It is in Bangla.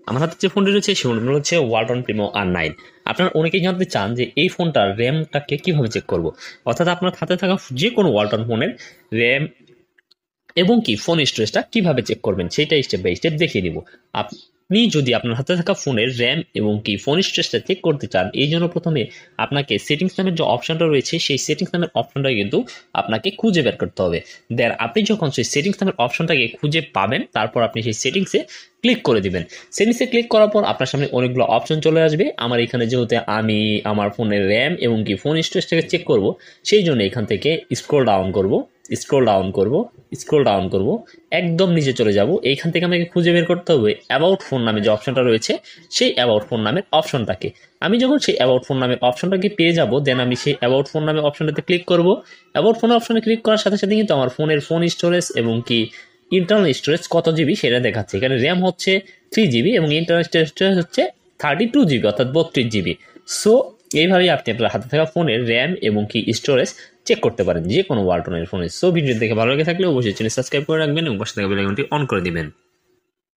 আমার হাতে যে ফোনটি রয়েছে সেই ফোনটি হচ্ছে ওয়ালটন প্রিমো R9। আপনারা অনেকেই জানতে চান যে এই ফোনটার র্যামটাকে কিভাবে চেক করব, অর্থাৎ আপনার হাতে থাকা যে কোনো ওয়ালটন ফোনের র্যাম এবং কি ফোন স্টোরেজটা কিভাবে চেক করবেন সেটা স্টেপ বাই স্টেপ দেখিয়ে দিব। আপনি যদি আপনার হাতে থাকা ফোনের র্যাম এবং কি ফোন স্টোরেজটা চেক করতে চান, এই জন্য প্রথমে আপনাকে সেটিংস নামের যে অপশনটা রয়েছে সেই সেটিংস নামের অপশনটা কিন্তু আপনাকে খুঁজে বের করতে হবে। দেন আপনি যখন সেই সেটিংস নামের অপশনটাকে খুঁজে পাবেন, তারপর আপনি সেই সেটিংসে ক্লিক করে দিবেন। সেটিংসে ক্লিক করার পর আপনার সামনে অনেকগুলো অপশন চলে আসবে। আমার এখানে যেহেতু আমি আমার ফোনের র্যাম এবং কি ফোন স্টোরেজটাকে চেক করব, সেই জন্য এখান থেকে স্ক্রল ডাউন করব, স্ক্রল ডাউন করব, স্ক্রল ডাউন করব, একদম নিচে চলে যাব। এইখান থেকে আমাকে খুঁজে বের করতে হবে অ্যাবাউট ফোন নামে যে অপশনটা রয়েছে সেই অ্যাবাউট ফোন নামের অপশনটাকে। আমি যখন সেই অ্যাবাউট ফোন নামের অপশনটাকে পেয়ে যাব, দেন আমি সেই অ্যাবাউট ফোন নামের অপশনটাতে ক্লিক করব। অ্যাবাউট ফোন অপশনে ক্লিক করার সাথে সাথে কিন্তু আমার ফোনের ফোন স্টোরেজ এবং কি ইন্টারনাল স্টোরেজ কত জিবি সেটা দেখাচ্ছে। এখানে র্যাম হচ্ছে 3 GB এবং ইন্টারনাল স্টোরেজ হচ্ছে 32 GB অর্থাৎ 32 GB। সো এইভাবেই আপনি আপনার হাতে থাকা ফোনের র্যাম এবং কি স্টোরেজ চেক করতে পারেন যে কোনো ওয়ালটনের ফোনে। সো ভিডিও দেখে ভালো লেগে থাকলে অবশ্যই চ্যানেল সাবস্ক্রাইব করে রাখবেন এবং পাশে থাকা বেল আইকনটি অন করে দিবেন।